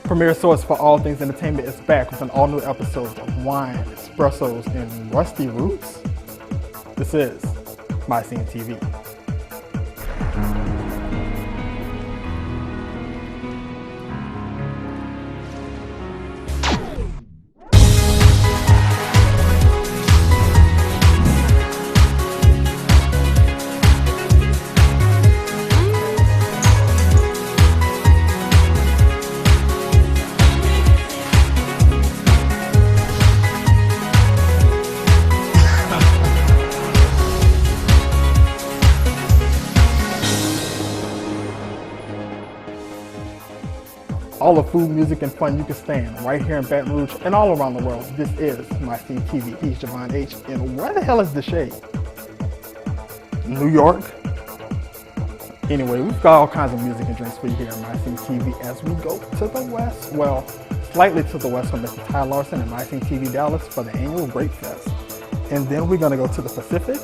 Premier source for all things entertainment is back with an all-new episode of Wine, Espressos, and Rusty Roots. This is MyScene TV. All the food, music, and fun you can stand right here in Baton Rouge and all around the world. This is MyScene TV. He's Javon H. And where the hell is the shade? New York? Anyway, we've got all kinds of music and drinks for you here on MyScene TV as we go to the west. Well, slightly to the west from Mr. Ty Larson and MyScene TV Dallas for the annual Grapefest. And then we're going to go to the Pacific.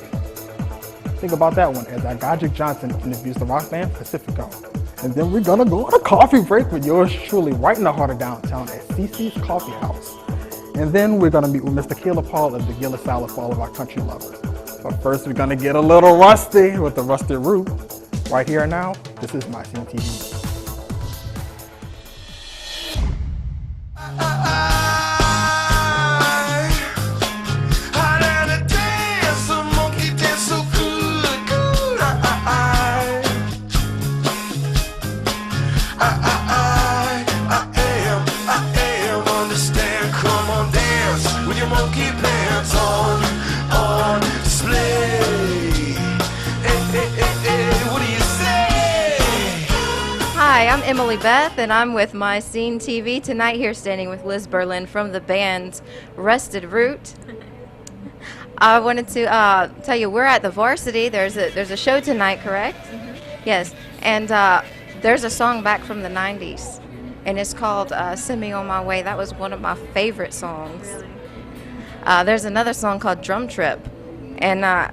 Think about that one as Godric Johnson interviews the rock band Pacifico. And then we're gonna go on a coffee break with yours truly right in the heart of downtown at CC's Coffee House. And then we're gonna meet with Mr. Caleb Paul of the Gillis Salad for all of our country lovers. But first we're gonna get a little rusty with the Rusty Root. Right here and now, this is MyScene TV. Hi, I'm Emily Beth, and I'm with MyScene TV tonight here standing with Liz Berlin from the band Rusted Root. I wanted to tell you we're at the Varsity. There's a show tonight, correct? Mm-hmm. Yes, and there's a song back from the 90s, and it's called Send Me On My Way. That was one of my favorite songs. Really? There's another song called Drum Trip, and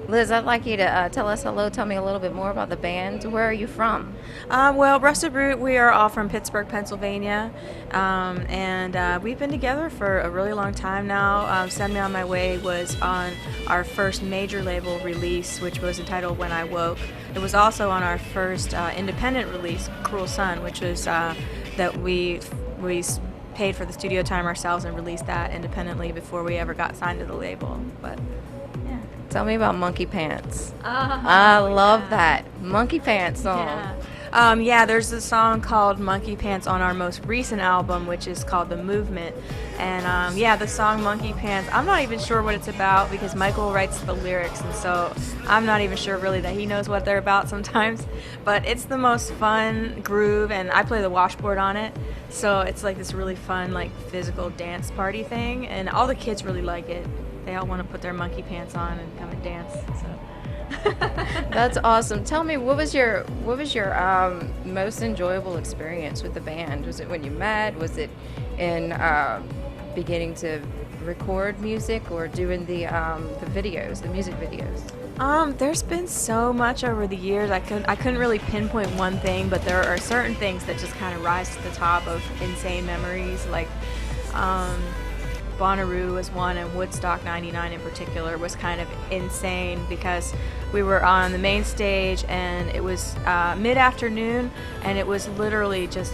Liz, I'd like you to tell us hello, tell me a little bit more about the band. Where are you from? Well, Rusted Root, we are all from Pittsburgh, Pennsylvania, and we've been together for a really long time now. Send Me On My Way was on our first major label release, which was entitled When I Woke. It was also on our first independent release, Cruel Sun, which was that we paid for the studio time ourselves and released that independently before we ever got signed to the label. But yeah. Tell me about Monkey Pants. I love that Monkey Pants song. Yeah, there's a song called Monkey Pants on our most recent album, which is called The Movement. And yeah, the song Monkey Pants, I'm not even sure what it's about because Michael writes the lyrics, and so I'm not even sure really that he knows what they're about sometimes. But it's the most fun groove, and I play the washboard on it. So it's like this really fun, like physical dance party thing, and all the kids really like it. They all want to put their monkey pants on and come and dance. So. That's awesome. Tell me, what was your most enjoyable experience with the band? Was it when you met? Was it in beginning to record music or doing the videos, the music videos? There's been so much over the years. I couldn't really pinpoint one thing, but there are certain things that just kind of rise to the top of insane memories, like. Bonnaroo was one, and Woodstock 99 in particular was kind of insane because we were on the main stage and it was mid-afternoon, and it was literally just,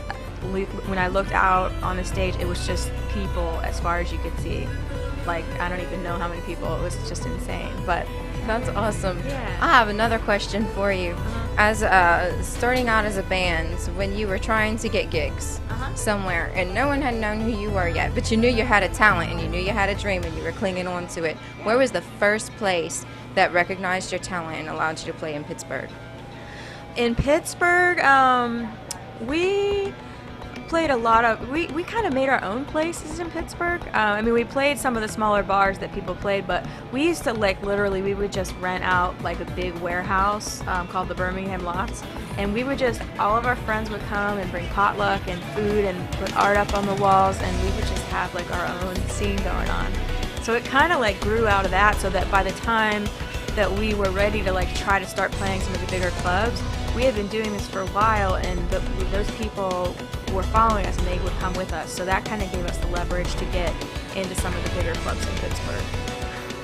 when I looked out on the stage, it was just people as far as you could see. Like, I don't even know how many people. It was just insane. But that's awesome. Yeah. I have another question for you. As starting out as a band, when you were trying to get gigs somewhere and no one had known who you were yet, but you knew you had a talent and you knew you had a dream and you were clinging on to it, where was the first place that recognized your talent and allowed you to play in Pittsburgh? In Pittsburgh, we played a lot of, we kind of made our own places in Pittsburgh. I mean, we played some of the smaller bars that people played, but we used to, like, literally, we would just rent out like a big warehouse called the Birmingham Lots, and we would just, all of our friends would come and bring potluck and food and put art up on the walls, and we would just have like our own scene going on. So it kind of like grew out of that, so that by the time that we were ready to like try to start playing some of the bigger clubs, we had been doing this for a while, and those people were following us and they would come with us. So that kind of gave us the leverage to get into some of the bigger clubs in Pittsburgh.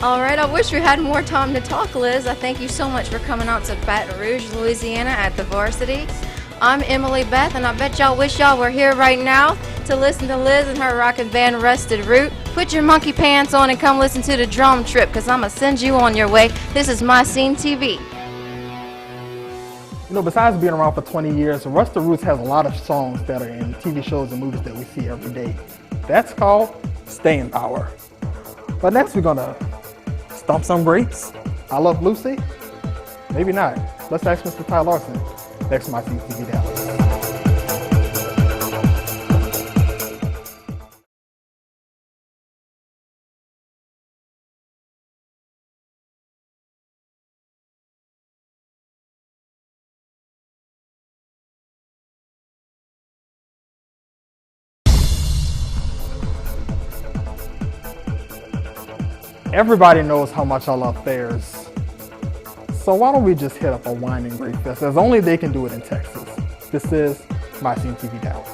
All right, I wish we had more time to talk, Liz. I thank you so much for coming out to Baton Rouge, Louisiana at the Varsity. I'm Emily Beth, and I bet y'all wish y'all were here right now to listen to Liz and her rockin' band Rusted Root. Put your monkey pants on and come listen to the drum trip, because I'm going to send you on your way. This is MyScene TV. You know, besides being around for 20 years, Rusted Roots has a lot of songs that are in TV shows and movies that we see every day. That's called staying power. But next we're gonna stomp some grapes. I Love Lucy? Maybe not. Let's ask Mr. Ty Larson. Next to MyScene TV Dallas. Everybody knows how much I love fairs. So why don't we just hit up a wine and grape fest, as only they can do it in Texas. This is MyScene TV Dallas.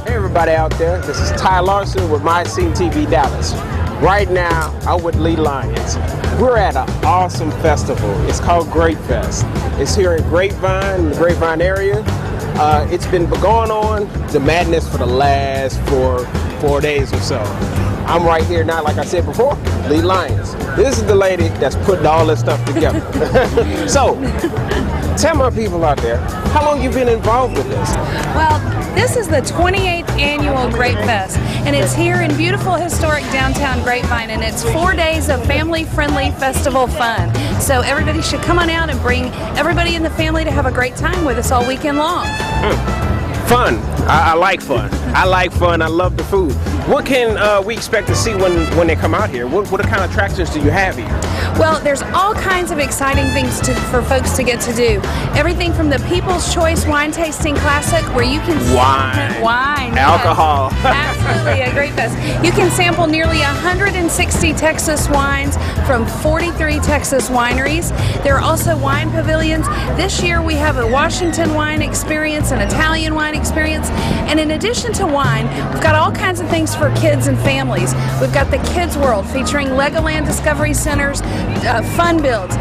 Hey everybody out there, this is Ty Larson with MyScene TV Dallas. Right now, I'm with Lee Lyons. We're at an awesome festival. It's called Grapefest. It's here in Grapevine, the Grapevine area. It's been going on, the madness, for the last 4 days or so. I'm right here now, like I said before, Lee Lyons. This is the lady that's putting all this stuff together. So, tell my people out there, how long you been involved with this? Well, this is the 28th annual Grapefest, and it's here in beautiful historic downtown Grapevine, and it's 4 days of family-friendly festival fun. So everybody should come on out and bring everybody in the family to have a great time with us all weekend long. Fun. I like fun. I like fun. I love the food. What can we expect to see when they come out here? What kind of attractions do you have here? Well, there's all kinds of exciting things for folks to get to do. Everything from the People's Choice Wine Tasting Classic, where you can wine, alcohol. Yes. Absolutely, a great fest. You can sample nearly 160 Texas wines from 43 Texas wineries. There are also wine pavilions. This year we have a Washington wine experience, an Italian wine experience, and in addition to wine, we've got all kinds of things for kids and families. We've got the Kids World featuring Legoland Discovery Centers, fun builds,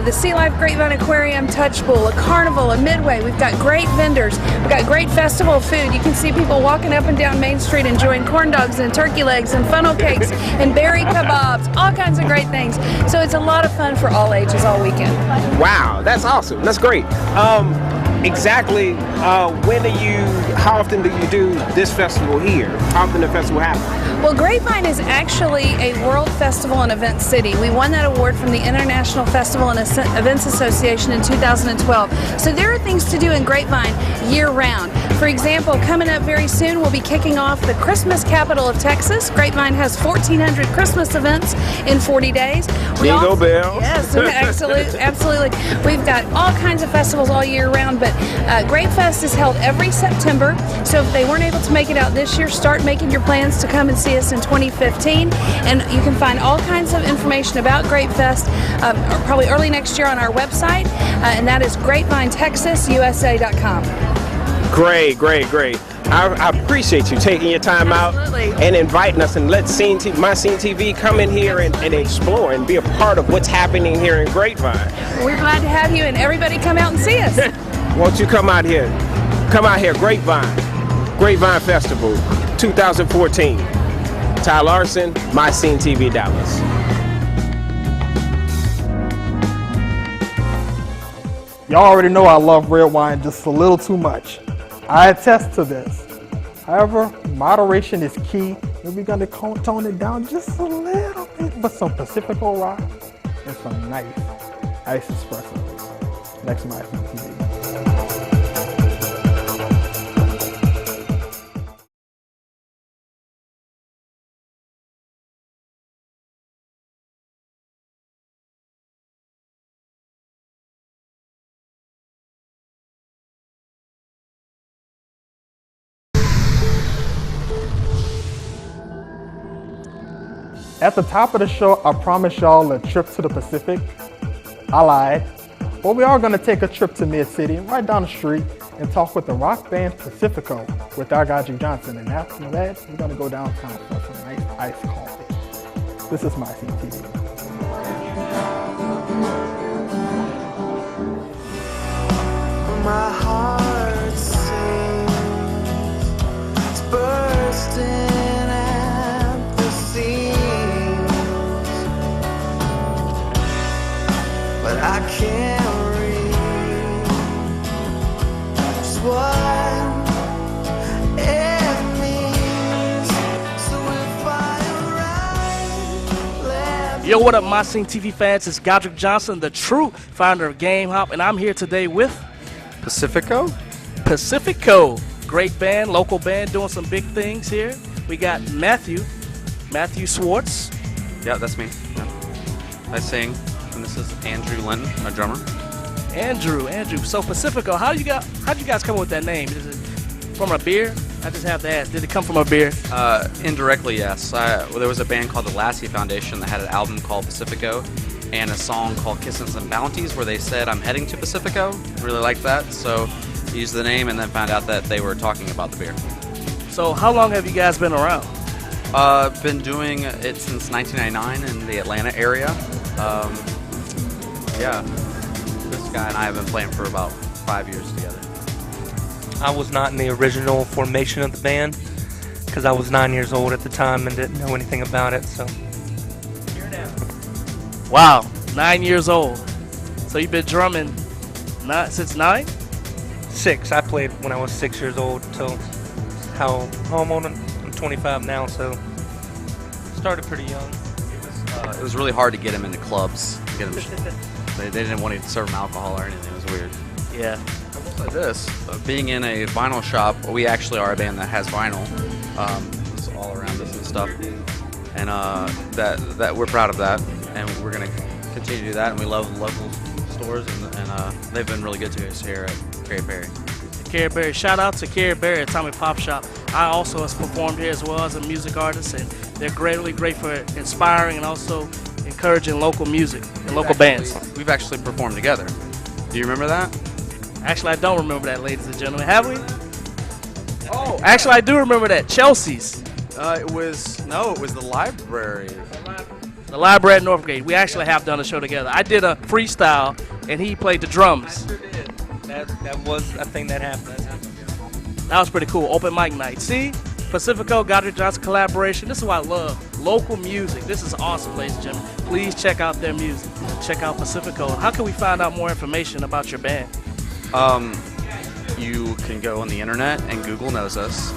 the Sea Life Grapevine Aquarium Touch Pool, a carnival, a midway. We've got great vendors. We've got great festival food. You can see people walking up and down Main Street enjoying corn dogs and turkey legs and funnel cakes and berry kebabs, all kinds of great things. So it's a lot of fun for all ages all weekend. Wow, that's awesome. That's great. Exactly, how often do you do this festival here? How often the festival happens? Well, Grapevine is actually a World Festival and Event City. We won that award from the International Festival and Events Association in 2012. So there are things to do in Grapevine year-round. For example, coming up very soon, we'll be kicking off the Christmas capital of Texas. Grapevine has 1,400 Christmas events in 40 days. Jingle bells. Yes, absolutely. We've got all kinds of festivals all year round, but Grapefest is held every September. So if they weren't able to make it out this year, start making your plans to come and see us in 2015. And you can find all kinds of information about Grapefest probably early next year on our website, and that is grapevinetexasusa.com. Great. I appreciate you taking your time Absolutely. out and inviting us, and let MyScene TV come in here and explore and be a part of what's happening here in Grapevine. We're glad to have you, and everybody come out and see us. Won't you come out here? Come out here, Grapevine Festival 2014. Ty Larson, MyScene TV Dallas. Y'all already know I love red wine just a little too much. I attest to this. However, moderation is key, and we're going to tone it down just a little bit with some Pacifico rock and some nice ice espresso. Next to MyScene TV. At the top of the show, I promised y'all a trip to the Pacific. I lied. But we are gonna take a trip to Mid-City, right down the street, and talk with the rock band Pacifico with our guy G Johnson. And after that, we're gonna go downtown for some nice iced coffee. This is MyScene TV. My heart sings, it's bursting at the seams, but I can't read just what it means. So if I arrive, Yo, what up, MyScene TV fans? It's Godric Johnson, the true founder of Game Hop, and I'm here today with Pacifico? Pacifico. Great band, local band, doing some big things here. We got Matthew Swartz. Yeah, that's me. Yeah. I sing, and this is Andrew Linton, my drummer. Andrew. So Pacifico, how'd you guys come up with that name? Is it from a beer? I just have to ask, did it come from a beer? Indirectly, yes. There was a band called the Lassie Foundation that had an album called Pacifico and a song called Kisses and Bounties where they said, I'm heading to Pacifico. Really liked that, so used the name and then found out that they were talking about the beer. So how long have you guys been around? Been doing it since 1999 in the Atlanta area. Yeah, this guy and I have been playing for about 5 years together. I was not in the original formation of the band because I was 9 years old at the time and didn't know anything about it. So here now. Wow, 9 years old. So you've been drumming since 9? 6. I played when I was 6 years old till I'm 25 now, so started pretty young. It was really hard to get him into clubs. Get him, they didn't want to serve him alcohol or anything. It was weird. Yeah. Like this, being in a vinyl shop, we actually are a band that has vinyl. It's all around us and stuff, and that we're proud of that, and we're gonna continue to do that. And we love local stores, and they've been really good to us here at Carrie Berry. Carrie Berry, shout out to Carrie Berry at Atomic Pop Shop. I also have performed here as well as a music artist, and they're really great for inspiring and also encouraging local music and local bands. We've actually performed together. Do you remember that? Actually, I don't remember that, ladies and gentlemen. Have we? Oh, actually, I do remember that. Chelsea's. It was the library. The library at Northgate. We actually have done a show together. I did a freestyle, and he played the drums. I sure did. That was a thing that happened. That was pretty cool. Open mic night. See? Pacifico, Godric Johnson collaboration. This is what I love. Local music. This is awesome, ladies and gentlemen. Please check out their music. Check out Pacifico. How can we find out more information about your band? You can go on the internet and Google knows us,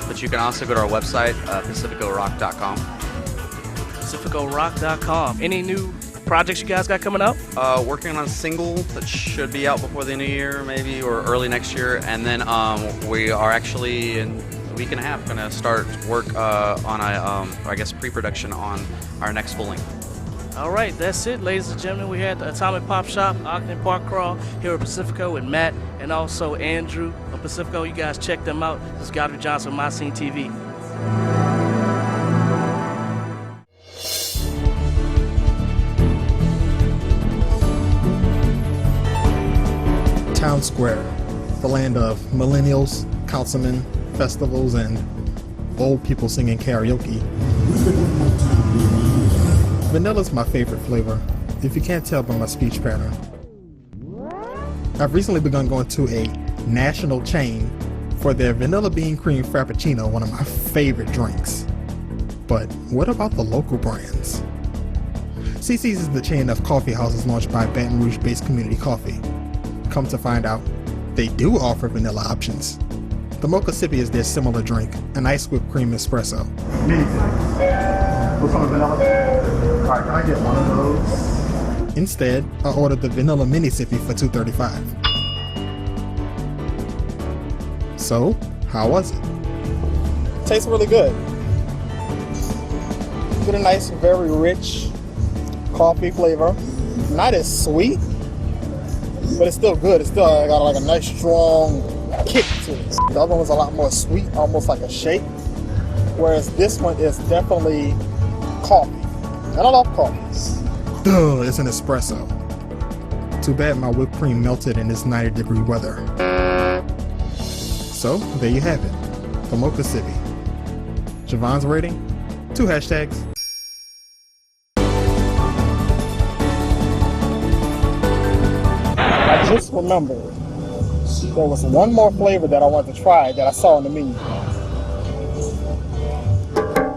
but you can also go to our website, PacificoRock.com. PacificoRock.com. Any new projects you guys got coming up? Working on a single that should be out before the new year, maybe, or early next year, and then we are actually in a week and a half going to start work on a, pre-production on our next full length. All right, that's it, ladies and gentlemen. We're here at the Atomic Pop Shop, Ogden Park Crawl, here at Pacifico with Matt and also Andrew of Pacifico. You guys check them out. This is Godric Johnson, MyScene TV. Town Square, the land of millennials, councilmen, festivals, and old people singing karaoke. Vanilla's my favorite flavor, if you can't tell by my speech pattern. I've recently begun going to a national chain for their vanilla bean cream frappuccino, one of my favorite drinks. But what about the local brands? CC's is the chain of coffee houses launched by Baton Rouge-based Community Coffee. Come to find out, they do offer vanilla options. The Mocha Sippy is their similar drink, an ice whipped cream espresso. What's on the vanilla? Alright, can I get one of those? Instead, I ordered the vanilla mini sippy for $2.35. So, how was it? Tastes really good. Get a nice, very rich coffee flavor. Not as sweet, but it's still good. It's still got like a nice strong kick to it. The other one's a lot more sweet, almost like a shake. Whereas this one is definitely coffee. And I love coffees. Duh, it's an espresso. Too bad my whipped cream melted in this 90-degree weather. So, there you have it. From Oak City. Javon's rating, 2 hashtags. I just remembered there was one more flavor that I wanted to try that I saw in the menu.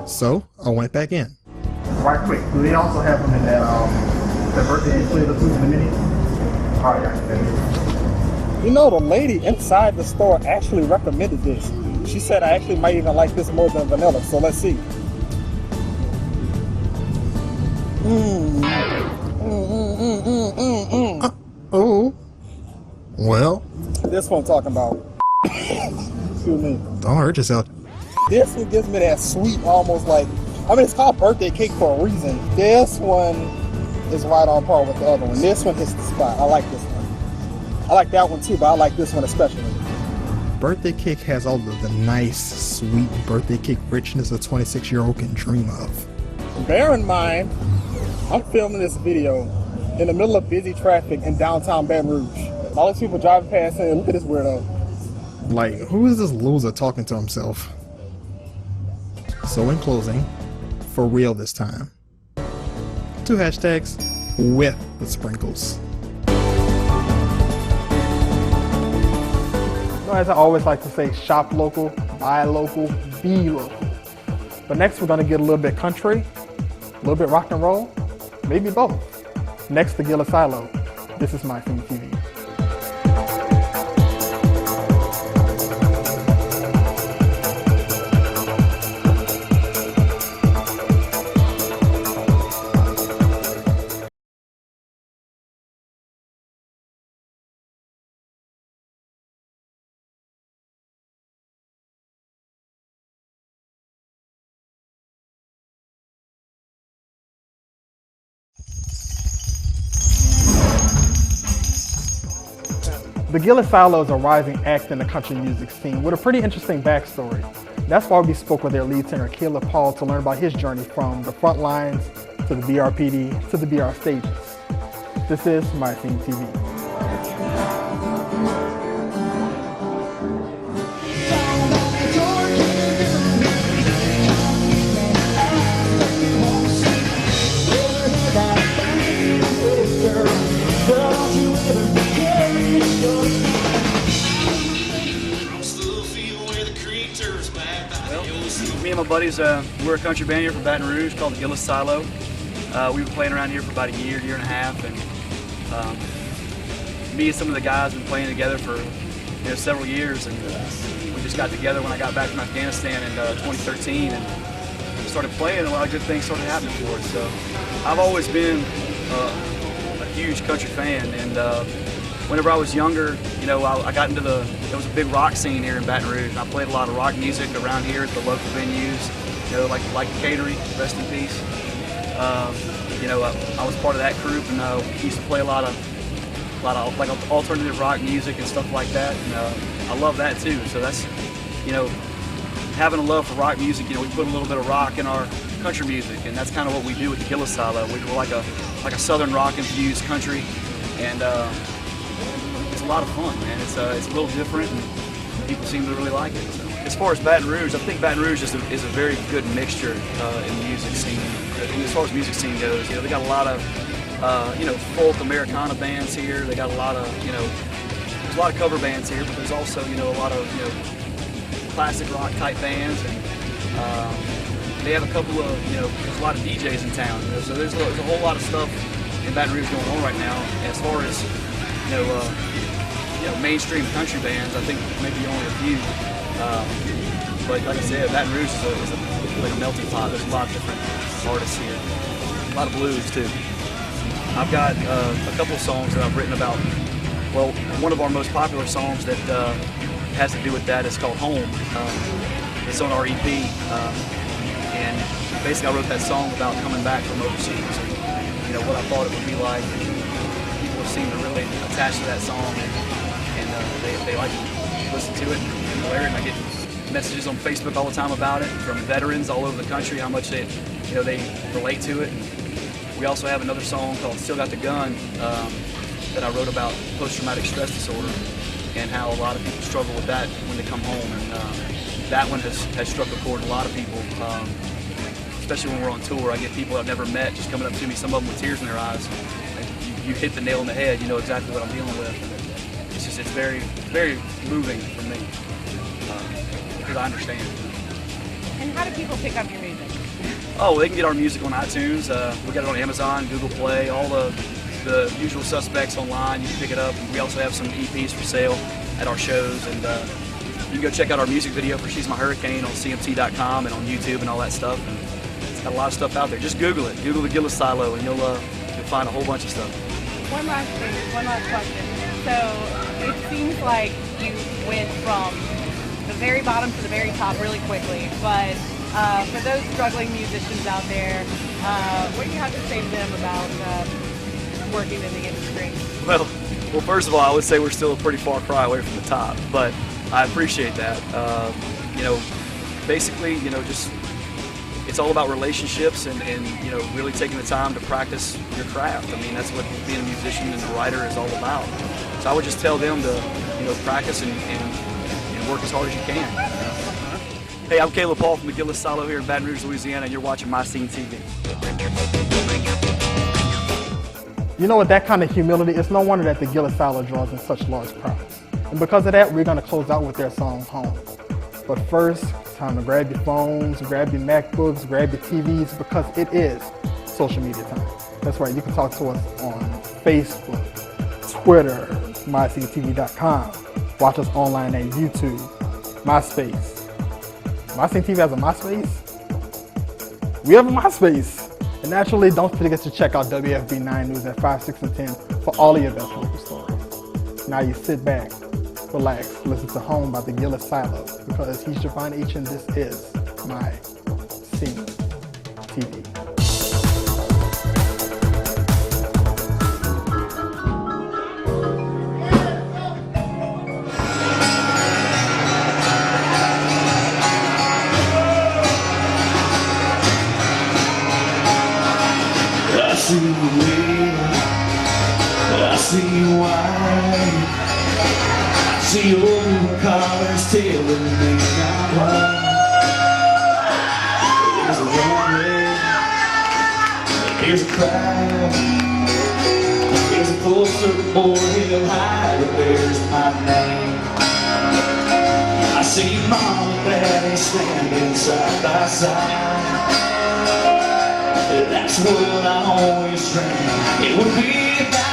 So, I went back in. Right quick, do they also have them in that birthday flavor too in the menu? Oh yeah. You know, the lady inside the store actually recommended this. She said I actually might even like this more than vanilla, so let's see. Oh. Well. This one I'm talking about. Excuse me. Don't hurt yourself. This one gives me that sweet, almost like, I mean, it's called birthday cake for a reason. This one is right on par with the other one. This one hits the spot. I like this one. I like that one too, but I like this one especially. Birthday cake has all of the nice, sweet birthday cake richness a 26-year-old can dream of. Bear in mind, I'm filming this video in the middle of busy traffic in downtown Baton Rouge. All these people driving past saying, look at this weirdo. Like, who is this loser talking to himself? So in closing, for real this time, 2 hashtags with the sprinkles. As I always like to say, shop local, buy local, be local. But next we're going to get a little bit country, a little bit rock and roll, maybe both. Next to Gillis Silo. This is MyScene TV. The Gillis Silo is a rising act in the country music scene with a pretty interesting backstory. That's why we spoke with their lead singer, Caleb Paul, to learn about his journey from the front lines to the BRPD to the BR stages. This is MyScene TV. Me and my buddies, we're a country band here from Baton Rouge called the Gillis Silo. We've been playing around here for about a year and a half, and me and some of the guys have been playing together for several years, and we just got together when I got back from Afghanistan in 2013 and started playing, and a lot of good things started happening for us. So I've always been a huge country fan, and whenever I was younger, I got into there was a big rock scene here in Baton Rouge, and I played a lot of rock music around here at the local venues, like Catering, rest in peace. I was part of that group, and used to play a lot of like alternative rock music and stuff like that, and I love that too. So that's, having a love for rock music, we put a little bit of rock in our country music, and that's kind of what we do with the Gillis Silo. We're like a southern rock infused country, and it's a lot of fun, man. It's a little different, and people seem to really like it. So. As far as Baton Rouge, I think Baton Rouge is a very good mixture in the music scene. And as far as music scene goes, they got a lot of folk Americana bands here. They got a lot of there's a lot of cover bands here, but there's also a lot of classic rock type bands, and they have a couple of there's a lot of DJs in town. So there's a whole lot of stuff in Baton Rouge going on right now. As far as mainstream country bands, I think maybe only a few. But like I said, Baton Rouge is like a melting pot. There's a lot of different artists here. A lot of blues too. I've got a couple of songs that I've written about. Well, one of our most popular songs that has to do with that is called Home. It's on our EP. And basically I wrote that song about coming back from overseas and what I thought it would be like. People seem to really attach to that song, and they like to listen to it and the lyric. I get messages on Facebook all the time about it from veterans all over the country, how much they relate to it. And we also have another song called "Still Got the Gun" that I wrote about post-traumatic stress disorder and how a lot of people struggle with that when they come home. And that one has struck a chord in a lot of people, especially when we're on tour. I get people I've never met just coming up to me, some of them with tears in their eyes. You hit the nail on the head. You know exactly what I'm dealing with. And it's very, very moving for me because I understand. And how do people pick up your music? Oh, they can get our music on iTunes. We got it on Amazon, Google Play, all the usual suspects online. You can pick it up. We also have some EPs for sale at our shows, and you can go check out our music video for "She's My Hurricane" on CMT.com and on YouTube and all that stuff. And it's got a lot of stuff out there. Just Google it. Google the Gillis Silo, and you'll find a whole bunch of stuff. One last question. So it seems like you went from the very bottom to the very top really quickly, but for those struggling musicians out there, what do you have to say to them about working in the industry? Well, first of all, I would say we're still a pretty far cry away from the top, but I appreciate that. Basically, just it's all about relationships and really taking the time to practice your craft. I mean, that's what being a musician and a writer is all about. So I would just tell them to practice and work as hard as you can. Hey, I'm Caleb Paul from the Gillis Silo here in Baton Rouge, Louisiana, and you're watching MyScene TV. You know, with that kind of humility, it's no wonder that the Gillis Silo draws in such large crowds. And because of that, we're going to close out with their song, Home. But first, it's time to grab your phones, grab your MacBooks, grab your TVs, because it is social media time. That's right, you can talk to us on Facebook, Twitter, MySceneTV.com. Watch us online at YouTube, MySpace. MyScene TV has a MySpace? We have a MySpace. And naturally, don't forget to check out WFB9 News at 5, 6, and 10 for all of your best local stories. Now you sit back, relax, listen to Home by the Gillis Silo, because he's Javon H and this is MyScene TV. I see you waiting, I see you whining, I see your blue colors telling me I'm home. There's a runway, there's a crowd, there's a poster board hill high, and there's my name. I see Mom and Daddy standing side by side. That's what I always dreamed. It would be that